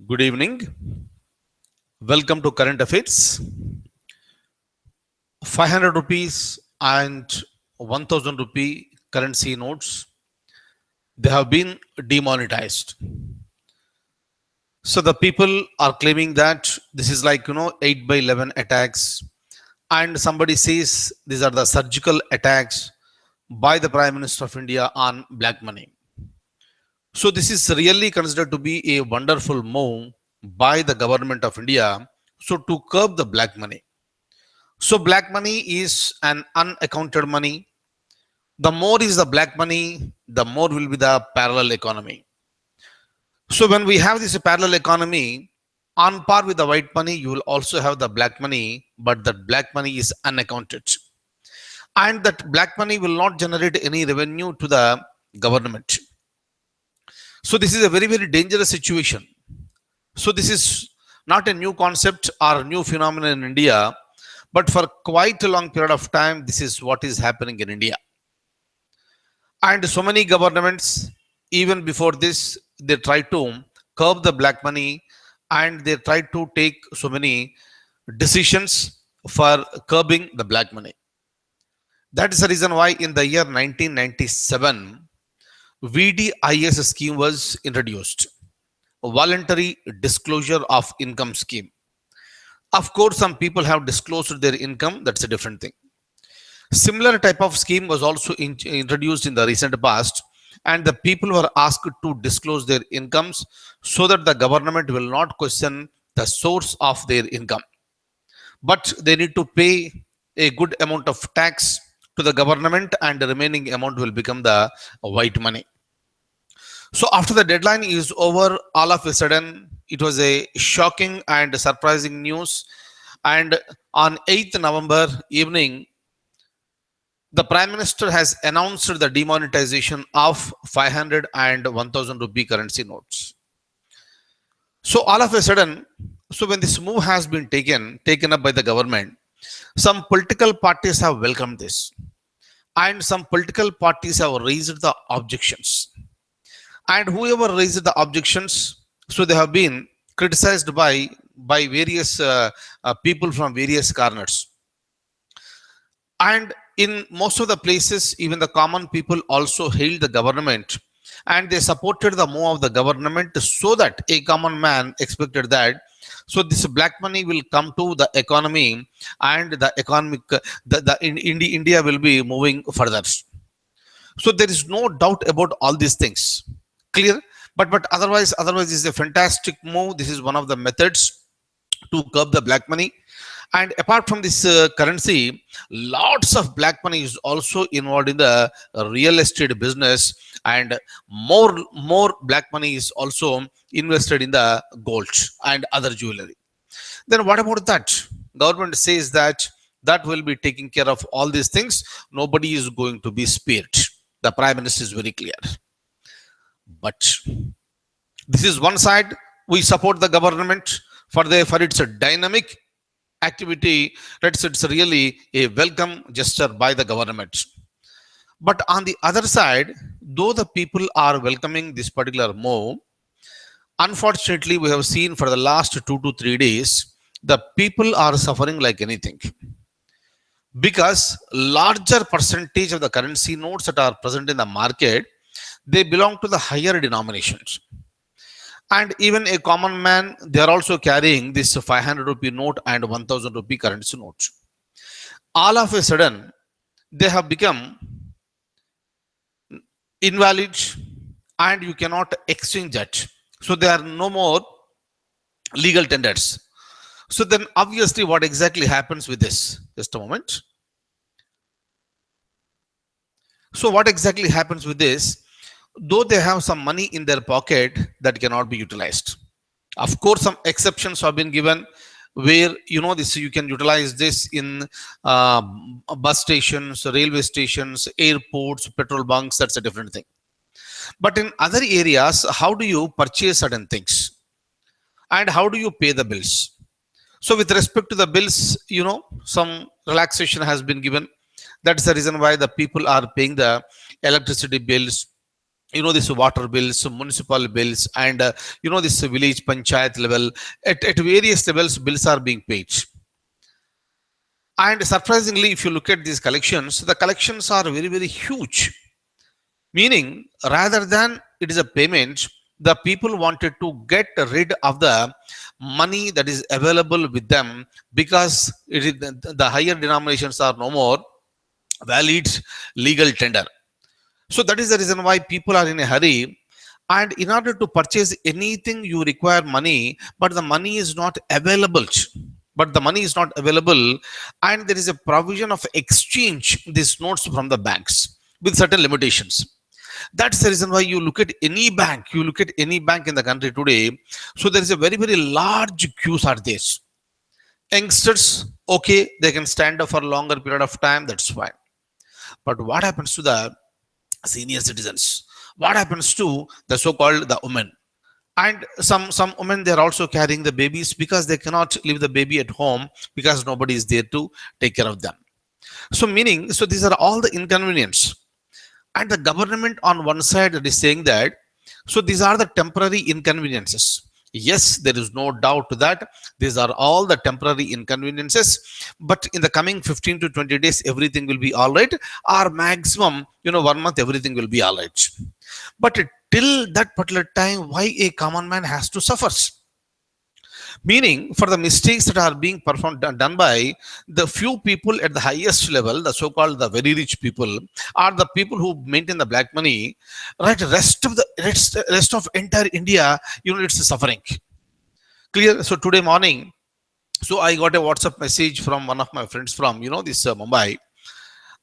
Good evening. Welcome to Current Affairs. 500 rupees and 1000 rupee currency notes, they have been demonetized. So the people are claiming that this is like 8 by 11 attacks, and somebody says these are the surgical attacks by the Prime Minister of India on black money. So this is really considered to be a wonderful move by the government of India, so to curb the black money. So black money is an unaccounted money. The more is the black money, the more will be the parallel economy. So when we have this parallel economy, on par with the white money, you will also have the black money, but that black money is unaccounted. And that black money will not generate any revenue to the government. So this is a very, very dangerous situation. So this is not a new concept or a new phenomenon in India, but for quite a long period of time, this is what is happening in India. And so many governments, even before this, they try to curb the black money, and they try to take so many decisions for curbing the black money. That is the reason why in the year 1997, VDIS scheme was introduced, a voluntary disclosure of income scheme. Of course, some people have disclosed their income, that's a different thing. Similar type of scheme was also introduced in the recent past, and the people were asked to disclose their incomes so that the government will not question the source of their income. But they need to pay a good amount of tax to the government, and the remaining amount will become the white money. So after the deadline is over, all of a sudden, it was a shocking and surprising news. And on 8th November evening, the Prime Minister has announced the demonetization of 500 and 1000 rupee currency notes. So all of a sudden, so when this move has been taken up by the government, some political parties have welcomed this, and some political parties have raised the objections. And whoever raised the objections, so they have been criticized by various people from various corners. And in most of the places, even the common people also hailed the government, and they supported the move of the government, so that a common man expected that so this black money will come to the economy, and the economic India will be moving further. So there is no doubt about all these things. Clear? But otherwise is a fantastic move. This is one of the methods to curb the black money. And apart from this currency, lots of black money is also involved in the real estate business, and more black money is also invested in the gold and other jewelry. Then what about that? Government says that that will be taking care of all these things. Nobody is going to be spared. The Prime Minister is very clear. But this is one side. We support the government for its dynamic activity. It's really a welcome gesture by the government. But on the other side, though the people are welcoming this particular move, unfortunately, we have seen for the last 2 to 3 days, the people are suffering like anything. Because larger percentage of the currency notes that are present in the market, they belong to the higher denominations. And even a common man, they are also carrying this 500 rupee note and 1000 rupee currency notes. All of a sudden, they have become invalid, and you cannot exchange that. So there are no more legal tenders. So then obviously what exactly happens with this? Just a moment. So what exactly happens with this? Though they have some money in their pocket, that cannot be utilized. Of course, some exceptions have been given where this you can utilize this in bus stations, railway stations, airports, petrol bunks. That's a different thing. But in other areas, how do you purchase certain things, and how do you pay the bills? So with respect to the bills, some relaxation has been given. That's the reason why the people are paying the electricity bills, this water bills, municipal bills, and this village panchayat level. At various levels, bills are being paid. And surprisingly, if you look at these collections, the collections are very, very huge. Meaning, rather than it is a payment, the people wanted to get rid of the money that is available with them, because the higher denominations are no more valid legal tender. So that is the reason why people are in a hurry. And in order to purchase anything, you require money, but the money is not available. But the money is not available, and there is a provision of exchange these notes from the banks with certain limitations. That's the reason why you look at any bank in the country today. So there is a very, very large queues are there. Youngsters, okay, they can stand up for a longer period of time, that's fine. But what happens to the senior citizens? What happens to the so-called the women? And some women, they're also carrying the babies because they cannot leave the baby at home because nobody is there to take care of them. So meaning, so these are all the inconvenience. And the government on one side is saying that, so these are the temporary inconveniences. Yes, there is no doubt that these are all the temporary inconveniences, but in the coming 15 to 20 days, everything will be all right, or maximum, 1 month, everything will be all right. But till that particular time, why a common man has to suffer? Meaning, for the mistakes that are being performed done by the few people at the highest level, the so-called the very rich people, are the people who maintain the black money, right? Rest of entire India, it's suffering. Clear? So today morning, so I got a WhatsApp message from one of my friends from this Mumbai,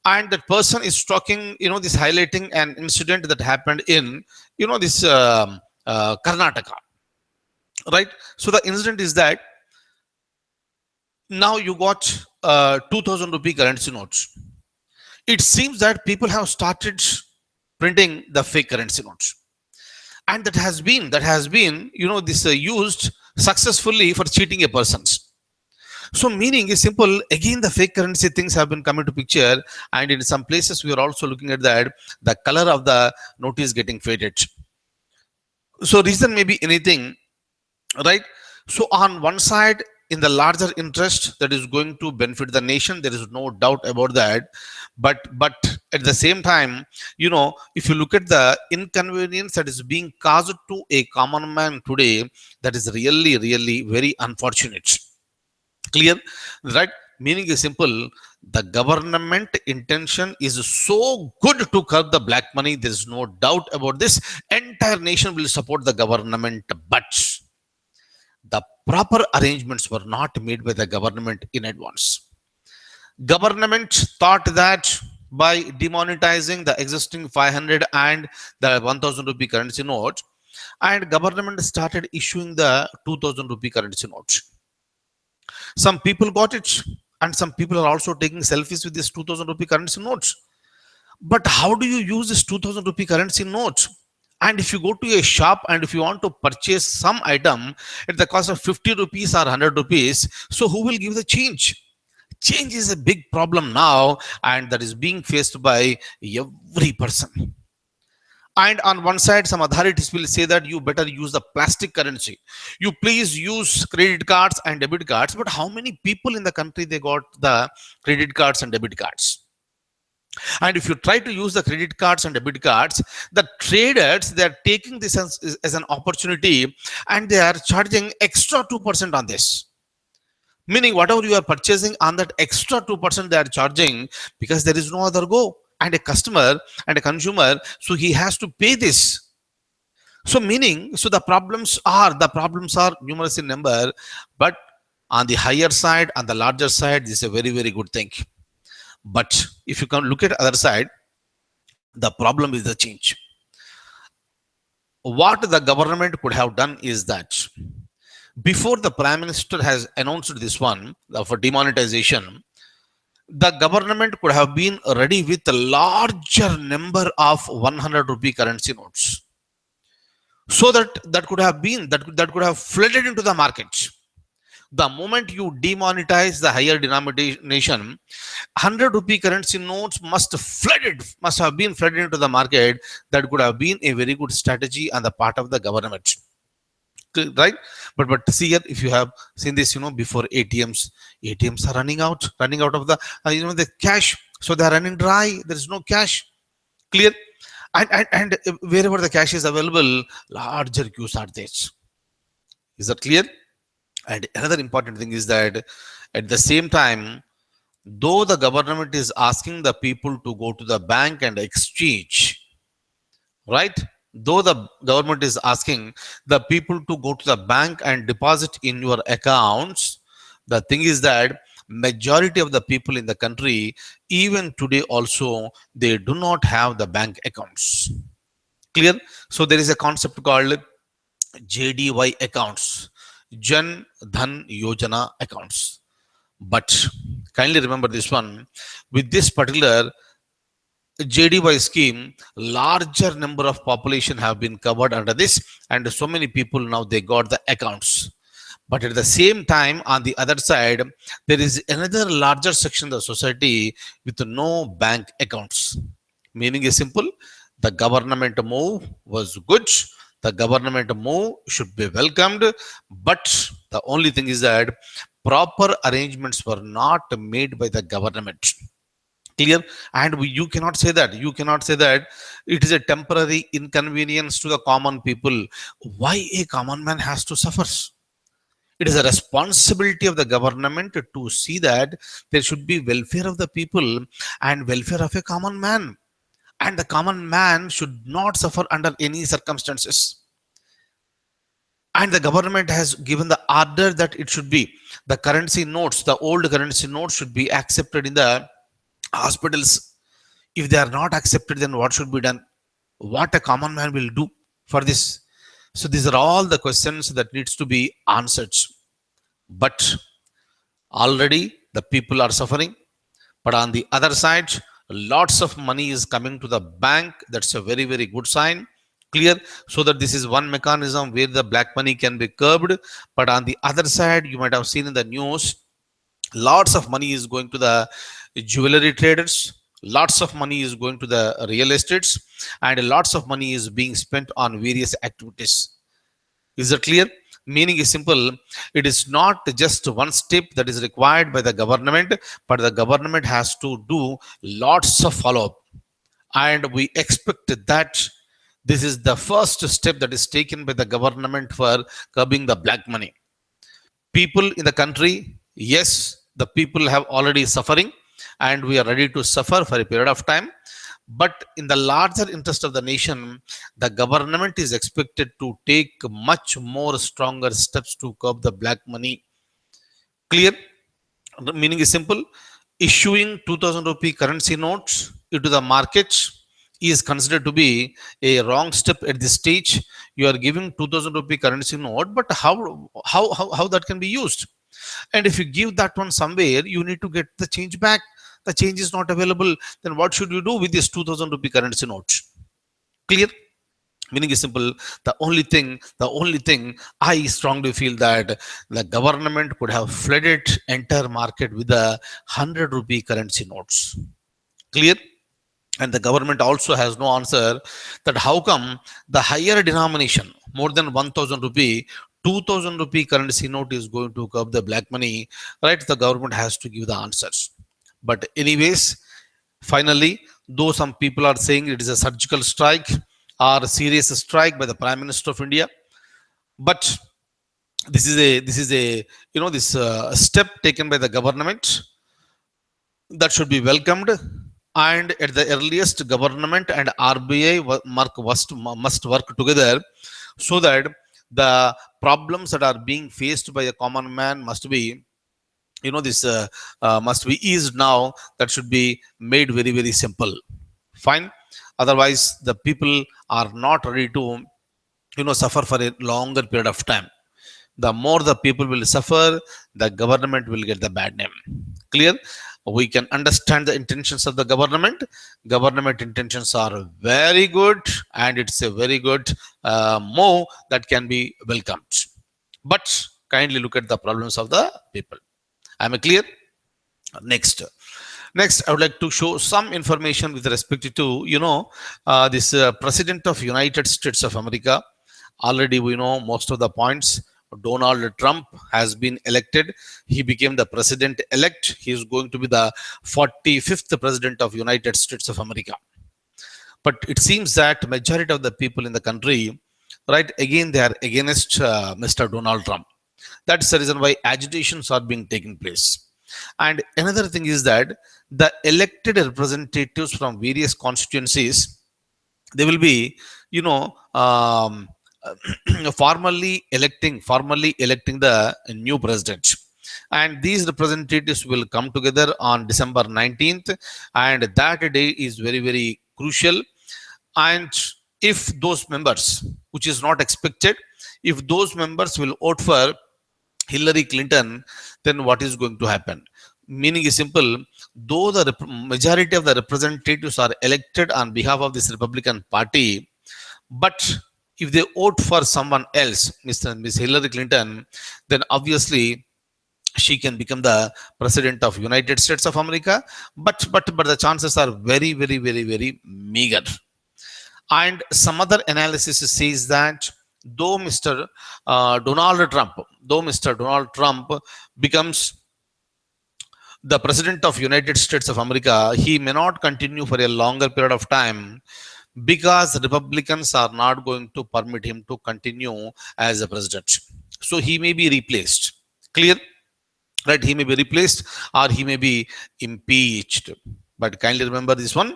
and that person is talking, this highlighting an incident that happened in this Karnataka, right? So the incident is that now you got 2000 rupee currency notes. It seems that people have started printing the fake currency notes, and that has been this used successfully for cheating a persons. So meaning is simple. Again, the fake currency things have been coming to picture, and in some places we are also looking at that the color of the note is getting faded. So reason may be anything, right? So on one side, in the larger interest that is going to benefit the nation, there is no doubt about that. But at the same time, if you look at the inconvenience that is being caused to a common man today, that is really, really very unfortunate. Clear? Right? Meaning is simple. The government intention is so good to curb the black money, there is no doubt about this. Entire nation will support the government, but the proper arrangements were not made by the government in advance. Government thought that by demonetizing the existing 500 and the 1000 rupee currency note, and government started issuing the 2000 rupee currency note. Some people got it, and some people are also taking selfies with this 2000 rupee currency notes. But how do you use this 2000 rupee currency note? And if you go to a shop and if you want to purchase some item at the cost of 50 rupees or 100 rupees, so who will give the change? Change is a big problem now, and that is being faced by every person. And on one side, some authorities will say that you better use the plastic currency. You please use credit cards and debit cards. But how many people in the country they got the credit cards and debit cards? And if you try to use the credit cards and debit cards, the traders, they are taking this as an opportunity, and they are charging extra 2% on this. Meaning whatever you are purchasing, on that extra 2% they are charging, because there is no other go. And a customer and a consumer, so he has to pay this. So meaning, so the problems are numerous in number, but on the higher side, on the larger side, this is a very, very good thing. But if you can look at other side, the problem is the change. What the government could have done is that before the prime minister has announced this one for demonetization, the government could have been ready with a larger number of 100 rupee currency notes, so that could have flooded into the market. The moment you demonetize the higher denomination, 100 rupee currency notes must have been flooded into the market. That could have been a very good strategy on the part of the government, right? But see here, if you have seen this, before ATMs are running out of the the cash, so they are running dry. There is no cash. Clear. And wherever the cash is available, larger queues are there. Is that clear? And another important thing is that at the same time, though the government is asking the people to go to the bank and exchange, right? Though the government is asking the people to go to the bank and deposit in your accounts, the thing is that majority of the people in the country, even today also, they do not have the bank accounts. Clear? So there is a concept called JDY accounts, Jan Dhan Yojana accounts. But kindly remember this one, with this particular JDY scheme, larger number of population have been covered under this, and so many people now they got the accounts. But at the same time, on the other side, there is another larger section of the society with no bank accounts. Meaning is simple: the government move was good. The government move should be welcomed, but the only thing is that proper arrangements were not made by the government. Clear. And you cannot say that, it is a temporary inconvenience to the common people. Why a common man has to suffer? It is a responsibility of the government to see that there should be welfare of the people and welfare of a common man, and the common man should not suffer under any circumstances. And the government has given the order that it should be the currency notes, the old currency notes should be accepted in the hospitals. If they are not accepted, then what should be done? What a common man will do for this? So these are all the questions that needs to be answered. But already the people are suffering, but on the other side, lots of money is coming to the bank. That's a very very good sign. Clear. So that this is one mechanism where the black money can be curbed. But on the other side, you might have seen in the news, lots of money is going to the jewelry traders, lots of money is going to the real estates, and lots of money is being spent on various activities. Is that clear? Meaning is simple: it is not just one step that is required by the government, but the government has to do lots of follow-up. And we expect that this is the first step that is taken by the government for curbing the black money. People in the country, yes, the people have already suffering, and we are ready to suffer for a period of time. But in the larger interest of the nation, the government is expected to take much more stronger steps to curb the black money. Clear. The meaning is simple: issuing 2000 rupee currency notes into the market is considered to be a wrong step at this stage. You are giving 2000 rupee currency note, but how that can be used? And if you give that one somewhere, you need to get the change back. The change is not available. Then what should you do with this 2000 rupee currency notes? Clear. Meaning is simple: the only thing I strongly feel that the government could have flooded entire market with the 100 rupee currency notes. Clear. And the government also has no answer that how come the higher denomination, more than 1000 rupee, 2000 rupee currency note is going to curb the black money, right? The government has to give the answers. But anyways, finally, though some people are saying it is a surgical strike or a serious strike by the Prime Minister of India, but this is a this step taken by the government that should be welcomed. And at the earliest, government and RBI must work together, so that the problems that are being faced by a common man must be this must be eased now. That should be made very very simple. Fine. Otherwise the people are not ready to suffer for a longer period of time. The more the people will suffer, the government will get the bad name. Clear. We can understand the intentions of the government intentions are very good, and it's a very good move that can be welcomed. But Kindly look at the problems of the people. Am I clear? Next. Next, I would like to show some information with respect to, this President of United States of America. Already we know most of the points. Donald Trump has been elected. He became the president elect. He is going to be the 45th president of United States of America. But it seems that majority of the people in the country, right, again they are against Mr. Donald Trump. That's the reason why agitations are being taken place. And another thing is that the elected representatives from various constituencies, they will be, you know formally electing the new president, and these representatives will come together on December 19th, and that day is very very crucial. And if those members, which is not expected, if those members will vote for Hillary Clinton, then what is going to happen? Meaning is simple. Though the majority of the representatives are elected on behalf of this Republican Party, but if they vote for someone else, Miss Hillary Clinton, then obviously she can become the president of United States of America. But the chances are very very very very meager. And some other analysis says that though Mr. Donald Trump becomes the president of United States of America, he may not continue for a longer period of time because Republicans are not going to permit him to continue as a president. So he may be replaced. Clear? Right? He may be replaced or he may be impeached. But kindly remember this one.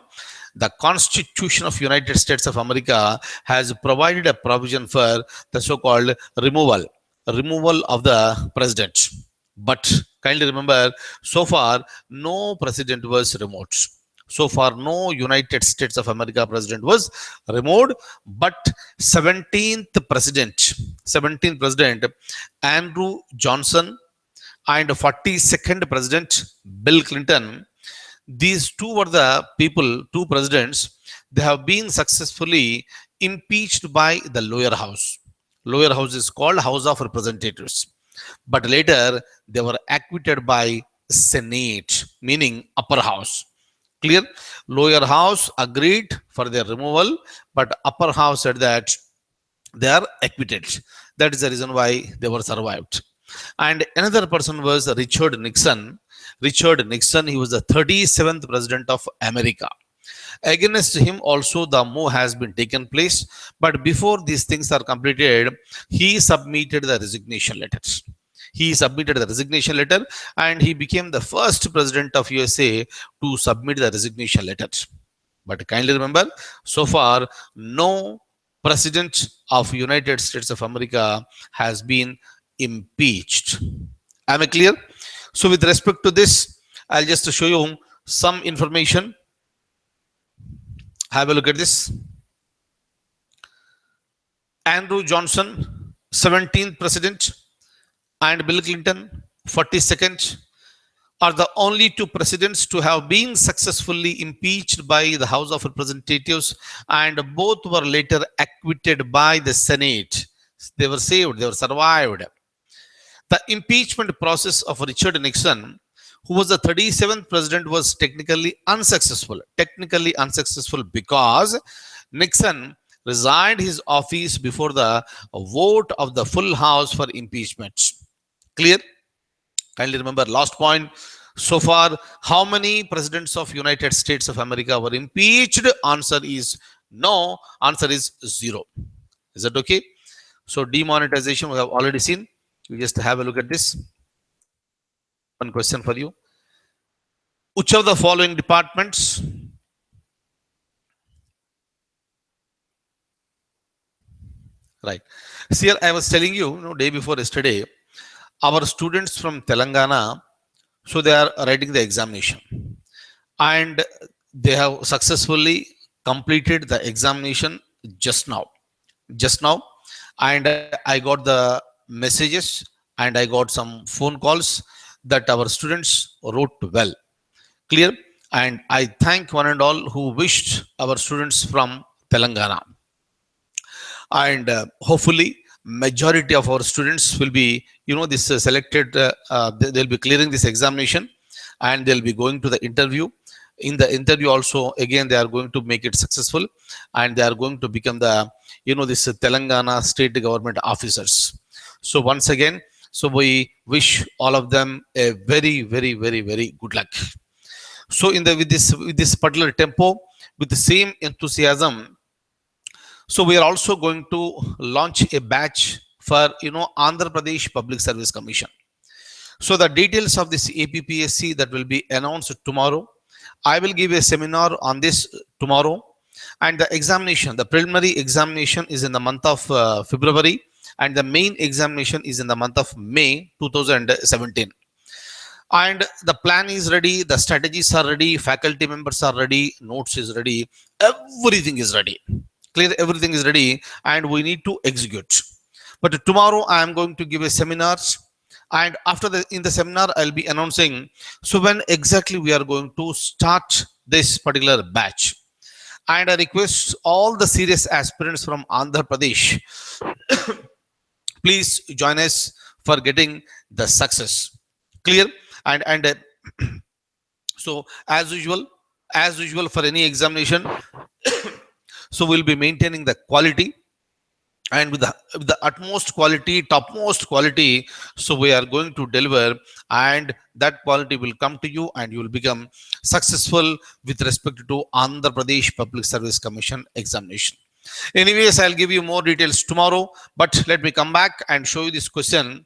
The Constitution of United States of America has provided a provision for the so-called removal of the president. But kindly remember, so far no president was removed. So far no United States of America president was removed. But 17th president Andrew Johnson and 42nd president Bill Clinton, these two were the two presidents, they have been successfully impeached by the lower house. Lower house is called House of Representatives. But later they were acquitted by Senate, meaning upper house. Clear? Lower house agreed for their removal, but upper house said that they are acquitted. That is the reason why they were survived. And another person was Richard Nixon. Richard Nixon, he was the 37th president of America. Against him also the move has been taken place. But before these things are completed, he submitted the resignation letter. He submitted the resignation letter and he became the first president of USA to submit the resignation letter. But kindly remember, so far no president of United States of America has been impeached. Am I clear? So with respect to this, I'll just show you some information. Have a look at this. Andrew Johnson, 17th president, and Bill Clinton, 42nd, are the only two presidents to have been successfully impeached by the House of Representatives, and both were later acquitted by the Senate. They were saved, they were survived. The impeachment process of Richard Nixon, who was the 37th president, was technically unsuccessful. Technically unsuccessful because Nixon resigned his office before the vote of the full house for impeachment. Clear? Kindly remember last point. So far, how many presidents of United States of America were impeached? Answer is no. Answer is 0. Is that okay? So demonetization we have already seen. You just have a look at this. One question for you. Which of the following departments right? See, here I was telling you, day before yesterday, our students from Telangana, so they are writing the examination and they have successfully completed the examination just now. And I got the messages and I got some phone calls that our students wrote well. Clear? And I thank one and all who wished our students from Telangana. And hopefully majority of our students will be, this selected, they'll be clearing this examination, and they'll be going to the interview. In the interview also, again, they are going to make it successful, and they are going to become the, this Telangana state government officers. So once again, so we wish all of them a very, very, very, very good luck. So in the with this particular tempo, with the same enthusiasm, so we are also going to launch a batch for, Andhra Pradesh Public Service Commission. So the details of this APPSC that will be announced tomorrow. I will give a seminar on this tomorrow. And the examination, the preliminary examination, is in the month of February, and the main examination is in the month of May 2017. And the plan is ready, the strategies are ready, faculty members are ready, notes is ready, everything is ready. Clear, everything is ready, and we need to execute. But tomorrow I am going to give a seminars, and after the in the seminar I'll be announcing so when exactly we are going to start this particular batch. And I request all the serious aspirants from Andhra Pradesh, please join us for getting the success. Clear. And so as usual for any examination, so we'll be maintaining the quality, and with the utmost quality, topmost quality. So we are going to deliver, and that quality will come to you, and you will become successful with respect to Andhra Pradesh Public Service Commission examination. Anyways, I'll give you more details tomorrow, but let me come back and show you this question,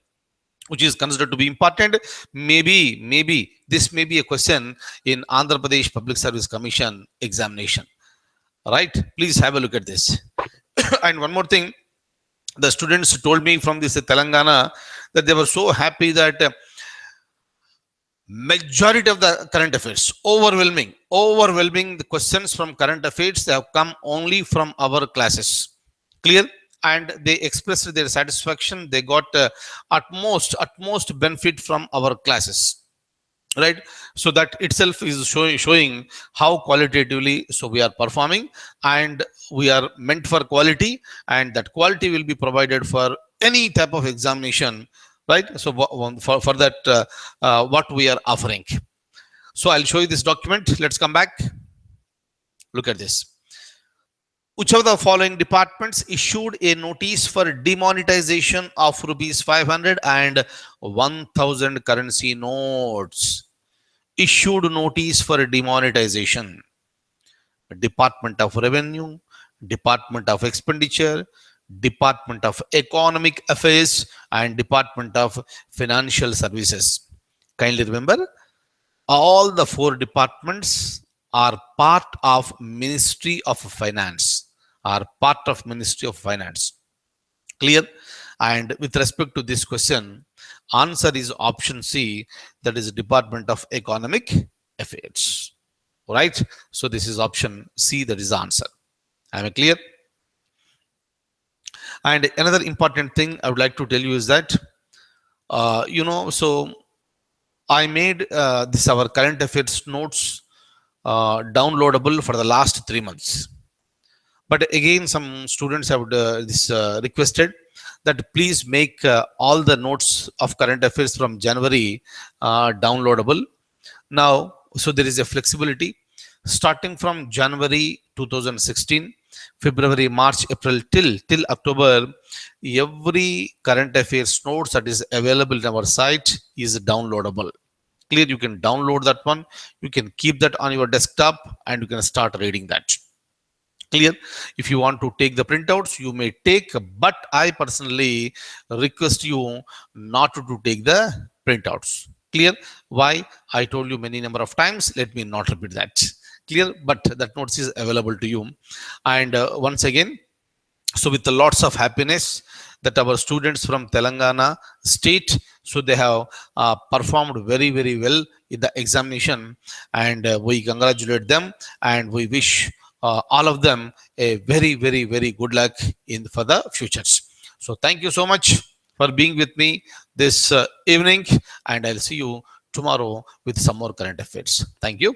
which is considered to be important. Maybe this may be a question in Andhra Pradesh Public Service Commission examination. Right? Please have a look at this. And one more thing, the students told me from this Telangana that they were so happy that majority of the current affairs, overwhelming the questions from current affairs, they have come only from our classes. Clear. And they expressed their satisfaction, they got utmost benefit from our classes, right? So that itself is showing how qualitatively so we are performing, and we are meant for quality, and that quality will be provided for any type of examination, right? So for that, what we are offering. So I'll show you this document. Let's come back. Look at this. Which of the following departments issued a notice for demonetization of rupees 500 and 1000 currency notes? Issued notice for demonetization. Department of Revenue, Department of Expenditure, Department of Economic Affairs, and Department of Financial Services. Kindly remember, all the four departments are part of Ministry of Finance, Clear. And with respect to this question, answer is option C, that is Department of Economic Affairs. Right? So this is option C, that is the answer. Am I clear? And another important thing I would like to tell you is that so I made this our current affairs notes downloadable for the last 3 months. But again, some students have requested that please make all the notes of current affairs from January downloadable. Now, so there is a flexibility starting from January 2016, February, March, April till October. Every current affairs notes that is available in our site is downloadable. Clear. You can download that one, you can keep that on your desktop, and you can start reading that. Clear. If you want to take the printouts, you may take, but I personally request you not to take the printouts. Clear. Why? I told you many number of times, let me not repeat that. Clear. But that notes is available to you. And once again, so with lots of happiness that our students from Telangana state, so they have performed very, very well in the examination, and we congratulate them, and we wish all of them a very, very, very good luck for the futures. So thank you so much for being with me this evening, and I'll see you tomorrow with some more current affairs. Thank you.